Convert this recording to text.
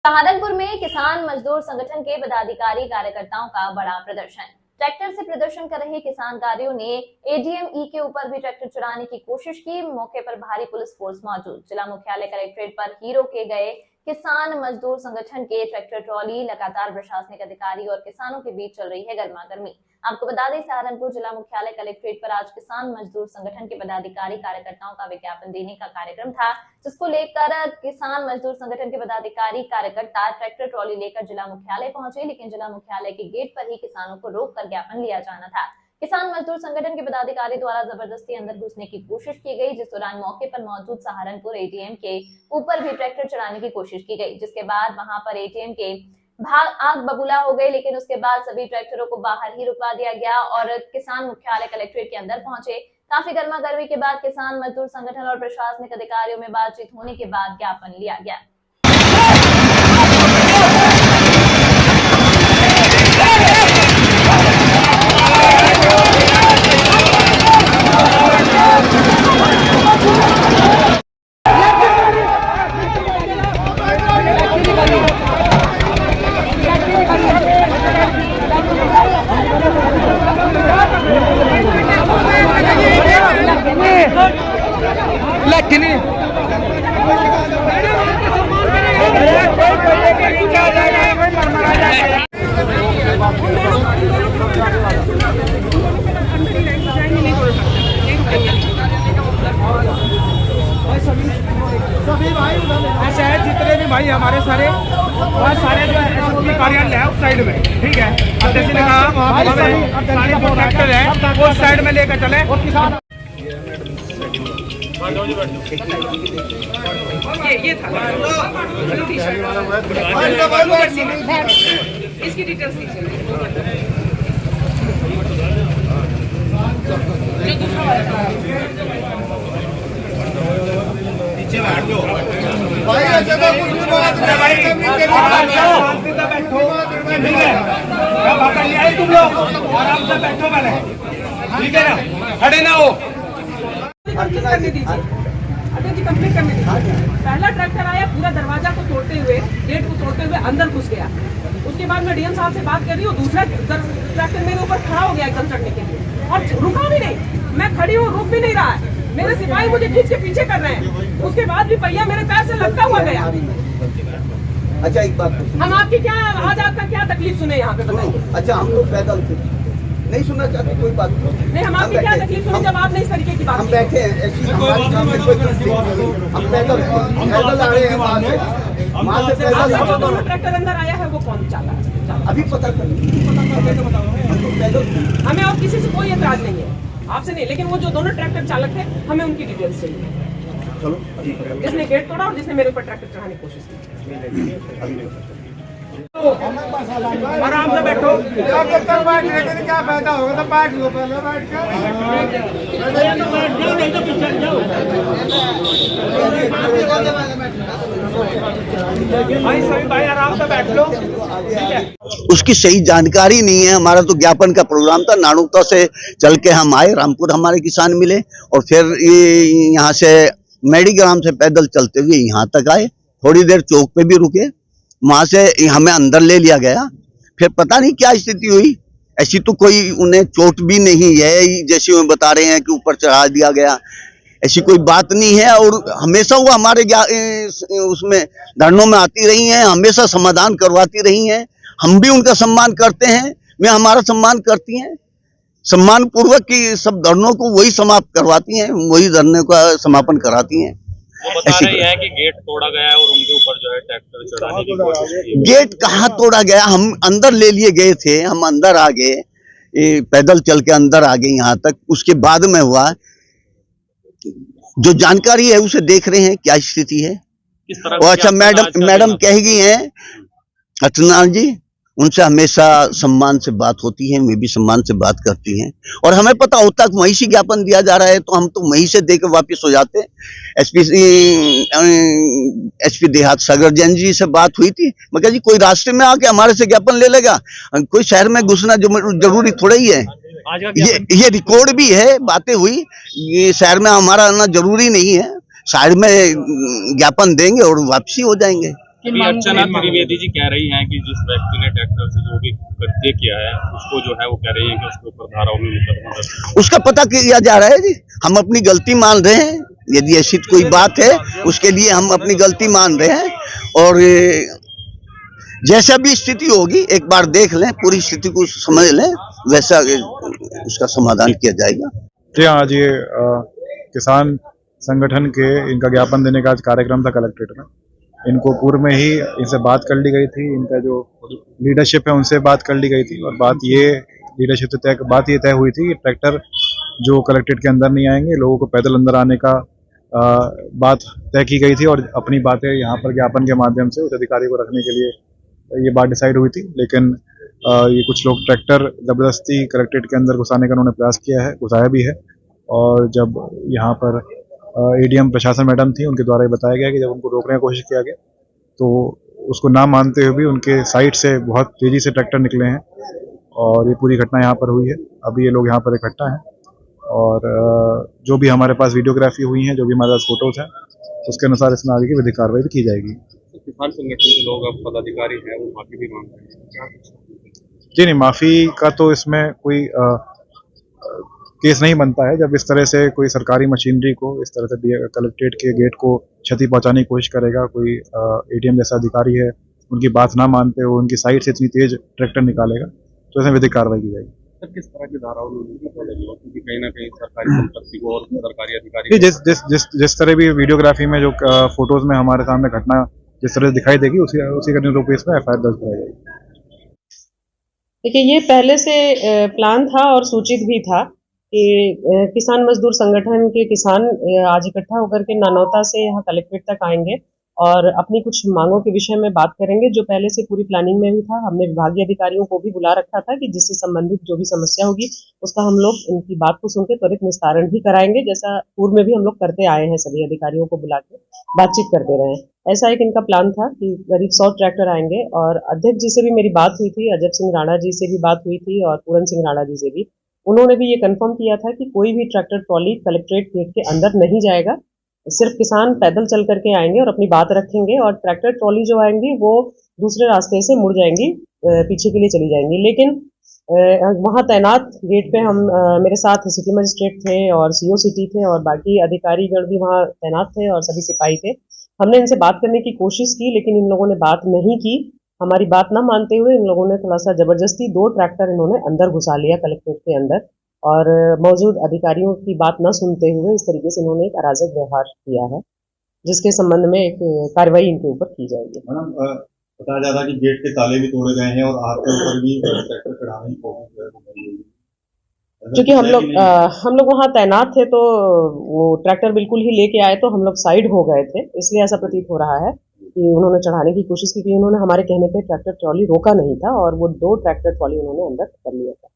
सहारनपुर में किसान मजदूर संगठन के पदाधिकारी कार्यकर्ताओं का बड़ा प्रदर्शन। ट्रैक्टर से प्रदर्शन कर रहे किसानकारियों ने एडीएम-ई के ऊपर भी ट्रैक्टर चुराने की कोशिश की। मौके पर भारी पुलिस फोर्स मौजूद। जिला मुख्यालय कलेक्ट्रेट पर हीरो के गए किसान मजदूर संगठन के ट्रैक्टर ट्रॉली। लगातार प्रशासनिक अधिकारी और किसानों के बीच चल रही है गर्मा गर्मी। आपको बता दें, सहारनपुर जिला मुख्यालय कलेक्ट्रेट पर आज किसान मजदूर संगठन के पदाधिकारी कार्यकर्ताओं का विज्ञापन देने का कार्यक्रम था, जिसको लेकर किसान मजदूर संगठन के पदाधिकारी कार्यकर्ता ट्रैक्टर ट्रॉली लेकर जिला मुख्यालय पहुंचे, लेकिन जिला मुख्यालय के गेट पर ही किसानों को रोककर ज्ञापन लिया जाना था। किसान मजदूर संगठन के पदाधिकारी द्वारा जबरदस्ती अंदर घुसने की कोशिश की गई, जिस दौरान मौके पर मौजूद सहारनपुर एटीएम के ऊपर भी ट्रैक्टर चलाने की कोशिश की गई, जिसके बाद वहां पर एटीएम के आग बबूला हो गई। लेकिन उसके बाद सभी ट्रैक्टरों को बाहर ही रुकवा दिया गया और किसान मुख्यालय कलेक्ट्रेट के अंदर पहुंचे। काफी गर्मा गर्मी के बाद किसान मजदूर संगठन और प्रशासनिक अधिकारियों में बातचीत होने के बाद ज्ञापन लिया गया। जितने भी भाई हमारे सारे जो एसएसपी कार्यालय है उस साइड में, ठीक है। अध्यक्ष ने कहा वहाँ सारे जो ट्रैक्टर है वो साइड में लेकर चले। ये था इसकी डिटेल्स नीचे बैठ जाओ भाई, जगह कुछ बैठो, ठीक है। पकड़ लिया है तुम लोग, आराम से बैठो पहले, ठीक है ना, खड़े ना हो। करने दीजिए, अध्यक्ष जी कंप्लीट करने दीजिए। पहला ट्रैक्टर आया, पूरा दरवाजा को तोड़ते हुए, गेट को तोड़ते हुए अंदर घुस गया। उसके बाद मैं डीएम साहब से बात कर रही हूँ, दूसरा ट्रैक्टर मेरे ऊपर खड़ा हो गया एकदम चढ़ने के लिए और रुका भी नहीं। मैं खड़ी हूँ, रुक भी नहीं रहा है। मेरे सिपाही मुझे खींच के पीछे कर रहे हैं। उसके बाद भी पहिया मेरे पैर से लटका हुआ गया। अच्छा, एक बात हम आपकी क्या, आज आपका क्या तकलीफ सुने यहाँ पे बताइए। अच्छा, हम लोग पैदल थे, नहीं सुनना चाहते, कोई बात नहीं। हम आपकी क्या तकलीफ सुने जब आपने इस तरीके की बात। हम बैठे हैं, ऐसी हमारे सामने कोई हम पैदल आ रहे हैं वहाँ से पैदल। जो दोनों ट्रैक्टर अंदर आया है वो कौन चाला है अभी पता कर, हमें और किसी से कोई एतराज नहीं है, आपसे नहीं, लेकिन वो जो दोनों ट्रैक्टर चालक थे हमें उनकी डिटेल्स चाहिए। चलो, जिसने गेट तोड़ा और जिसने मेरे ऊपर ट्रैक्टर चढ़ाने की कोशिश की। आराम से बैठो, क्या फायदा होगा, तो बैठ लो पहले, बैठ भाई, सभी भाई आराम से बैठ लो, ठीक है। उसकी सही जानकारी नहीं है। हमारा तो ज्ञापन का प्रोग्राम था, नानुकता से चल के हम आए, रामपुर हमारे किसान मिले और फिर ये यहाँ से मेडीग्राम से पैदल चलते हुए यहाँ तक आए। थोड़ी देर चौक पे भी रुके, वहां से हमें अंदर ले लिया गया। फिर पता नहीं क्या स्थिति हुई, ऐसी तो कोई उन्हें चोट भी नहीं है जैसे वो बता रहे हैं कि ऊपर चढ़ा दिया गया, ऐसी कोई बात नहीं है। और हमेशा वो हमारे उसमें धरनों में आती रही हैं, हमेशा समाधान करवाती रही हैं। हम भी उनका सम्मान करते हैं, वे हमारा सम्मान करती हैं। सम्मान पूर्वक की सब धरनों को वही समाप्त करवाती हैं, वही धरने का समापन कराती हैं। वो बता रहे हैं कि गेट तोड़ा गया है और उनके ऊपर जो है ट्रैक्टर चढ़ाने की कोशिश की। गेट कहाँ तोड़ा गया, हम अंदर ले लिए गए थे, हम अंदर आ गए, पैदल चल के अंदर आ गए यहाँ तक। उसके बाद में हुआ, जो जानकारी है उसे देख रहे हैं क्या स्थिति है। और अच्छा, मैडम कह गई हैं अर्चना जी, उनसे हमेशा सम्मान से बात होती है, वे भी सम्मान से बात करती हैं। और हमें पता होता है वहीं से ज्ञापन दिया जा रहा है तो हम तो वहीं से देकर वापस हो जाते। एसपी देहात सागर जैन जी से बात हुई थी, मैं कहा जी कोई रास्ते में आके हमारे से ज्ञापन ले लेगा, कोई शहर में घुसना जरूरी थोड़ा ही है। ये रिकॉर्ड भी है, बातें हुई, ये शहर में हमारा आना जरूरी नहीं है। शहर में ज्ञापन देंगे और वापसी हो जाएंगे। अभी अर्चना त्रिवेदी जी कह रही हैं कि जिस व्यक्ति ने ट्रैक्टर से जो भी कृत्य किया है उसको जो है वो कह रही है कि उसके ऊपर धाराओं में मुकदमा दर्ज। उसका पता किया जा रहा है जी। हम अपनी गलती मान रहे हैं, यदि ऐसी कोई बात है उसके लिए हम अपनी गलती मान रहे हैं, और जैसा भी स्थिति होगी एक बार देख लें, पूरी स्थिति को समझ लें, वैसा उसका समाधान किया जाएगा। जी हाँ, आज ये किसान संगठन के इनका ज्ञापन देने का आज कार्यक्रम था कलेक्ट्रेट में। इनको पूर्व में ही इनसे बात कर ली गई थी, इनका जो लीडरशिप है उनसे बात कर ली गई थी, और बात ये तय हुई थी कि ट्रैक्टर जो कलेक्ट्रेट के अंदर नहीं आएंगे, लोगों को पैदल अंदर आने का बात तय की गई थी, और अपनी बातें यहाँ पर ज्ञापन के माध्यम से उच्च अधिकारी को रखने के लिए ये बात डिसाइड हुई थी। लेकिन ये कुछ लोग ट्रैक्टर जबरदस्ती कलेक्ट्रेट के अंदर घुसाने का उन्होंने प्रयास किया है, घुसाया भी है। और जब यहाँ पर एडीएम प्रशासन मैडम थी, उनके द्वारा ये बताया गया कि जब उनको रोकने की कोशिश किया गया तो उसको ना मानते हुए भी उनके साइड से बहुत तेजी से ट्रैक्टर निकले हैं, और ये पूरी घटना यहाँ पर हुई है। अभी ये लोग यहाँ पर इकट्ठा हैं, और जो भी हमारे पास वीडियोग्राफी हुई है, जो भी हमारे पास फोटोज हैं, उसके अनुसार इसमें आगे की विधिक कार्रवाई भी की जाएगी। किसान संगठन के लोग अब पदाधिकारी हैं वो माफी भी मांग रहे हैं। जी नहीं, माफी का तो इसमें कोई केस नहीं बनता है। जब इस तरह से कोई सरकारी मशीनरी को इस तरह से कलेक्ट्रेट के गेट को क्षति पहुंचाने की कोशिश करेगा, कोई एडीएम जैसा अधिकारी है, उनकी बात ना मानते हुए उनकी साइड से इतनी तेज ट्रैक्टर निकालेगा, तो इसमें विधिक कार्रवाई की जाएगी। सर, किस तरह की धाराओं में क्योंकि कहीं ना कहीं सरकारी संपत्ति को और सरकारी अधिकारी जिस तरह भी वीडियोग्राफी में जो फोटोज में हमारे सामने घटना जिस तरह दिखाई देगी, उसी का निरूप इसमें एफआईआर दर्ज कराई जाएगी। देखिए, ये पहले से प्लान था और सूचित भी था कि किसान मजदूर संगठन के किसान आज इकट्ठा होकर के नानौता से यहाँ कलेक्ट्रेट तक आएंगे और अपनी कुछ मांगों के विषय में बात करेंगे, जो पहले से पूरी प्लानिंग में भी था। हमने विभागीय अधिकारियों को भी बुला रखा था कि जिससे संबंधित जो भी समस्या होगी उसका हम लोग उनकी बात को सुन के त्वरित निस्तारण भी कराएंगे, जैसा पूर्व में भी हम लोग करते आए हैं। सभी अधिकारियों को बुला के बातचीत करते रहे। ऐसा एक इनका प्लान था कि करीब 100 ट्रैक्टर आएंगे, और अध्यक्ष जी से भी मेरी बात हुई थी, अजय सिंह राणा जी से भी बात हुई थी, और पूरन सिंह राणा जी से भी। उन्होंने भी ये कंफर्म किया था कि कोई भी ट्रैक्टर ट्रॉली कलेक्ट्रेट गेट के अंदर नहीं जाएगा, सिर्फ किसान पैदल चल करके आएंगे और अपनी बात रखेंगे, और ट्रैक्टर ट्रॉली जो आएंगी वो दूसरे रास्ते से मुड़ जाएंगी, पीछे के लिए चली जाएंगी। लेकिन वहाँ तैनात गेट पे हम मेरे साथ सिटी मजिस्ट्रेट थे और सीओ सिटी थे और बाकी अधिकारीगण भी वहाँ तैनात थे और सभी सिपाही थे। हमने इनसे बात करने की कोशिश की, लेकिन इन लोगों ने बात नहीं की। हमारी बात न मानते हुए इन लोगों ने थोड़ा सा जबरदस्ती 2 ट्रैक्टर इन्होंने अंदर घुसा लिया कलेक्ट्रेट के अंदर, और मौजूद अधिकारियों की बात न सुनते हुए इस तरीके से इन्होंने एक अराजक व्यवहार किया है, जिसके संबंध में एक कार्रवाई इनके ऊपर की जाएगी। मैडम, बताया जा रहा है कि गेट के ताले भी तोड़े गए हैं और आपके ऊपर भी ट्रैक्टर चढ़ाने की कोशिश। क्योंकि हम लोग वहाँ तैनात थे तो वो ट्रैक्टर बिल्कुल ही लेके आए तो हम लोग साइड हो गए थे, इसलिए ऐसा प्रतीत हो रहा है कि उन्होंने चढ़ाने की कोशिश की। उन्होंने हमारे कहने पे ट्रैक्टर ट्रॉली रोका नहीं था और वो 2 ट्रैक्टर ट्रॉली उन्होंने अंदर कर लिया था।